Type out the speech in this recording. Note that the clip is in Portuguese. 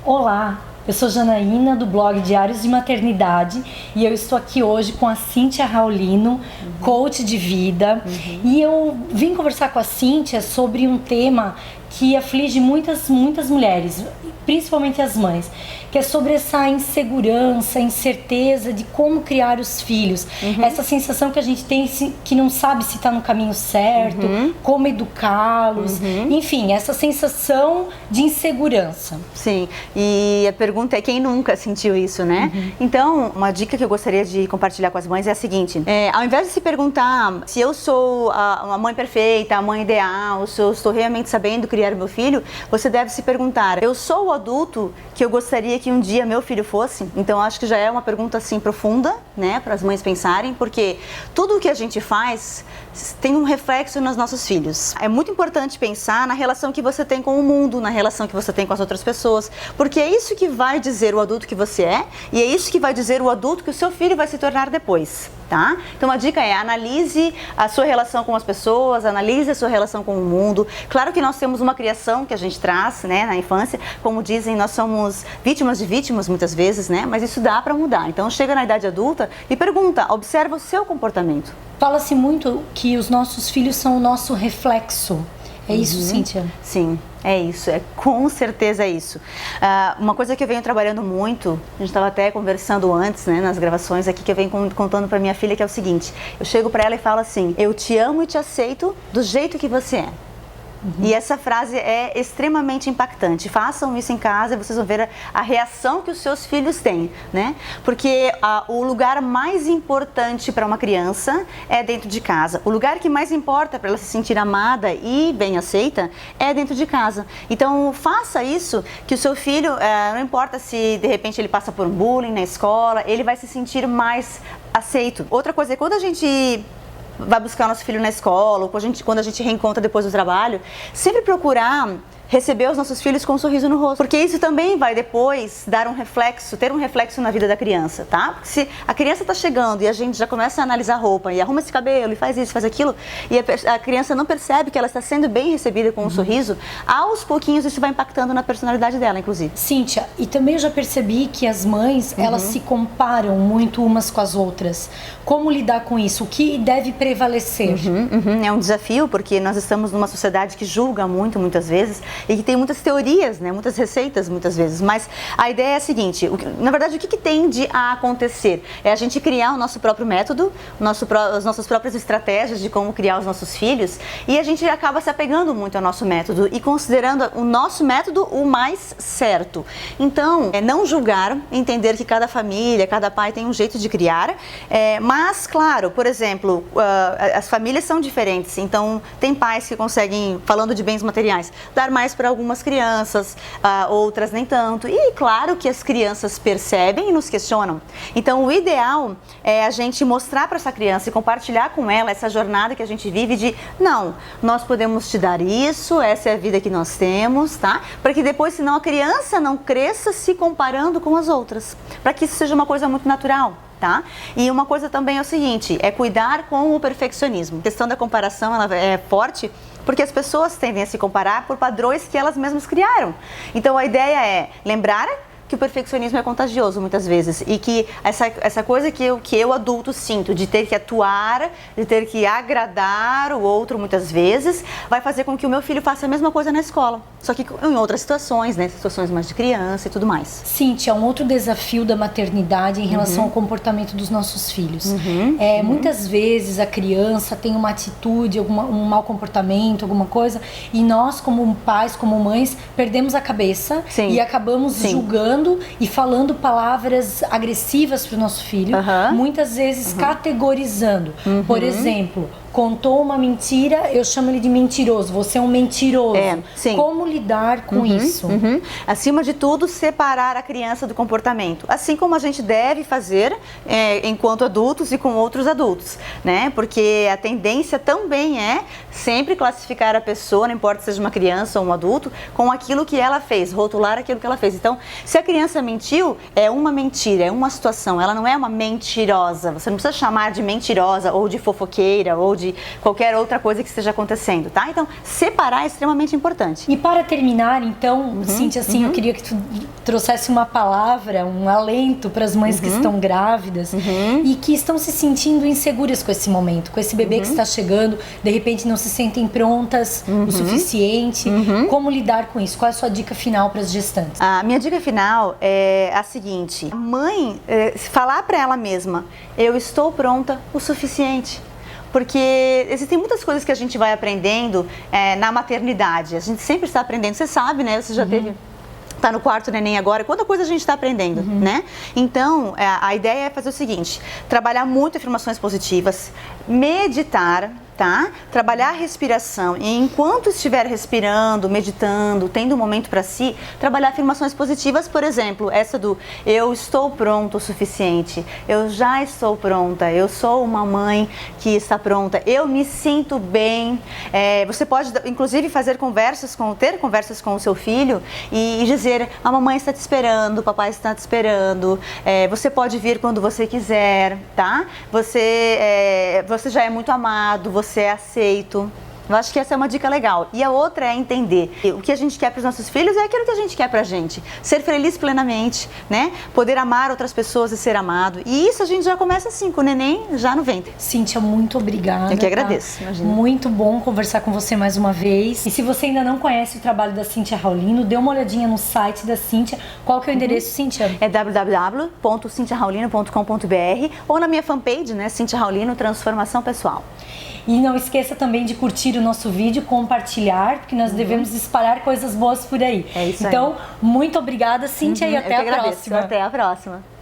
Olá, eu sou Janaína do blog Diários de Maternidade e eu estou aqui hoje com a Cíntia Raulino, coach de vida, e eu vim conversar com a Cíntia sobre um tema que aflige muitas mulheres, principalmente as mães, que é sobre essa insegurança, incerteza de como criar os filhos, essa sensação que a gente tem que não sabe se está no caminho certo, como educá-los, enfim, essa sensação de insegurança. Sim, e a pergunta é quem nunca sentiu isso, né? Então, uma dica que eu gostaria de compartilhar com as mães é a seguinte: ao invés de se perguntar se eu sou uma mãe perfeita, a mãe ideal, se eu estou realmente sabendo criar meu filho, você deve se perguntar: eu sou o adulto que eu gostaria que um dia meu filho fosse? Então, acho que já é uma pergunta assim profunda, né, para as mães pensarem, porque tudo o que a gente faz tem um reflexo nos nossos filhos. É muito importante pensar na relação que você tem com o mundo, na relação que você tem com as outras pessoas, porque é isso que vai dizer o adulto que você é e é isso que vai dizer o adulto que o seu filho vai se tornar depois, tá? Então a dica é: analise a sua relação com as pessoas, analise a sua relação com o mundo. Claro que nós temos uma criação que a gente traz, né, na infância, como dizem, nós somos vítimas de vítimas muitas vezes, né, mas isso dá para mudar. Então chega na idade adulta e pergunta, observa o seu comportamento. Fala-se muito que os nossos filhos são o nosso reflexo. É isso, Cíntia? Sim, é isso, com certeza é isso. Uma coisa que eu venho trabalhando muito, a gente estava até conversando antes, né, nas gravações aqui, que eu venho contando para minha filha, que é o seguinte: eu chego para ela e falo assim: eu te amo e te aceito do jeito que você é. E essa frase é extremamente impactante. Façam isso em casa e vocês vão ver a reação que os seus filhos têm, né? Porque o lugar mais importante para uma criança é dentro de casa. O lugar que mais importa para ela se sentir amada e bem aceita é dentro de casa. Então, faça isso, que o seu filho, não importa se de repente ele passa por um bullying na escola, ele vai se sentir mais aceito. Outra coisa é quando a gente vai buscar nosso filho na escola, ou quando a gente reencontra depois do trabalho, sempre procurar receber os nossos filhos com um sorriso no rosto, porque isso também vai depois ter um reflexo na vida da criança, tá? Porque se a criança está chegando e a gente já começa a analisar a roupa e arruma esse cabelo e faz isso, faz aquilo, e a criança não percebe que ela está sendo bem recebida com um sorriso, aos pouquinhos isso vai impactando na personalidade dela, inclusive. Cíntia, e também eu já percebi que as mães, elas se comparam muito umas com as outras. Como lidar com isso? O que deve prevalecer? É um desafio, porque nós estamos numa sociedade que julga muito, muitas vezes, e que tem muitas teorias, né, muitas receitas muitas vezes, mas a ideia é a seguinte: na verdade, o que tende a acontecer? É a gente criar o nosso próprio método, as nossas próprias estratégias de como criar os nossos filhos, e a gente acaba se apegando muito ao nosso método e considerando o nosso método o mais certo. Então, não julgar, entender que cada família, cada pai tem um jeito de criar, mas, claro, por exemplo, as famílias são diferentes, então tem pais que conseguem, falando de bens materiais, dar mais para algumas crianças, outras nem tanto. E claro que as crianças percebem e nos questionam. Então o ideal é a gente mostrar para essa criança e compartilhar com ela essa jornada que a gente vive de: não, nós podemos te dar isso, essa é a vida que nós temos, tá? Para que depois, senão, a criança não cresça se comparando com as outras, para que isso seja uma coisa muito natural. Tá? E uma coisa também é o seguinte: é cuidar com o perfeccionismo. A questão da comparação, ela é forte, porque as pessoas tendem a se comparar por padrões que elas mesmas criaram. Então a ideia é lembrar que o perfeccionismo é contagioso muitas vezes, e que essa coisa que eu adulto sinto de ter que atuar, de ter que agradar o outro muitas vezes, vai fazer com que o meu filho faça a mesma coisa na escola, só que em outras situações, né, situações mais de criança e tudo mais. Cíntia, um outro desafio da maternidade em relação ao comportamento dos nossos filhos. Muitas vezes a criança tem uma atitude, um mau comportamento, alguma coisa, e nós, como pais, como mães, perdemos a cabeça. Sim. E acabamos julgando e falando palavras agressivas para o nosso filho, muitas vezes categorizando. Por exemplo, contou uma mentira, eu chamo ele de mentiroso, você é um mentiroso. Sim. Como lidar com isso? Acima de tudo, separar a criança do comportamento, assim como a gente deve fazer enquanto adultos e com outros adultos, né? Porque a tendência também é sempre classificar a pessoa, não importa se seja uma criança ou um adulto, com aquilo que ela fez, rotular aquilo que ela fez. Então, se a criança mentiu, é uma mentira, é uma situação, ela não é uma mentirosa. Você não precisa chamar de mentirosa ou de fofoqueira ou de de qualquer outra coisa que esteja acontecendo, tá? Então, separar é extremamente importante. E para terminar, então, Cíntia, assim, eu queria que tu trouxesse uma palavra, um alento para as mães que estão grávidas e que estão se sentindo inseguras com esse momento, com esse bebê que está chegando, de repente não se sentem prontas o suficiente. Como lidar com isso? Qual é a sua dica final para as gestantes? A minha dica final é a seguinte: a mãe falar para ela mesma, eu estou pronta o suficiente. Porque existem muitas coisas que a gente vai aprendendo na maternidade. A gente sempre está aprendendo. Você sabe, né? Você já teve... Tá no quarto neném agora, quanta coisa a gente está aprendendo, né? Então, a ideia é fazer o seguinte: trabalhar muito afirmações positivas, meditar, tá? Trabalhar a respiração e enquanto estiver respirando, meditando, tendo um momento para si, trabalhar afirmações positivas, por exemplo, essa do eu estou pronto o suficiente, eu já estou pronta, eu sou uma mãe que está pronta, eu me sinto bem. Você pode, inclusive, ter conversas com o seu filho e dizer, a mamãe está te esperando, o papai está te esperando, você pode vir quando você quiser, tá? Você já é muito amado, você é aceito. Eu acho que essa é uma dica legal. E a outra é entender o que a gente quer para os nossos filhos é aquilo que a gente quer para a gente. Ser feliz plenamente, né? Poder amar outras pessoas e ser amado. E isso a gente já começa assim, com o neném já no ventre. Cíntia, muito obrigada. Eu que agradeço. Tá? Muito bom conversar com você mais uma vez. E se você ainda não conhece o trabalho da Cíntia Raulino, dê uma olhadinha no site da Cíntia. Qual que é o endereço, Cíntia? É www.cinciaraulino.com.br ou na minha fanpage, né? Cíntia Raulino, Transformação Pessoal. E não esqueça também de curtir o nosso vídeo, compartilhar, porque nós devemos espalhar coisas boas por aí. É isso aí. Então, muito obrigada, Cíntia, e até a próxima. Até a próxima.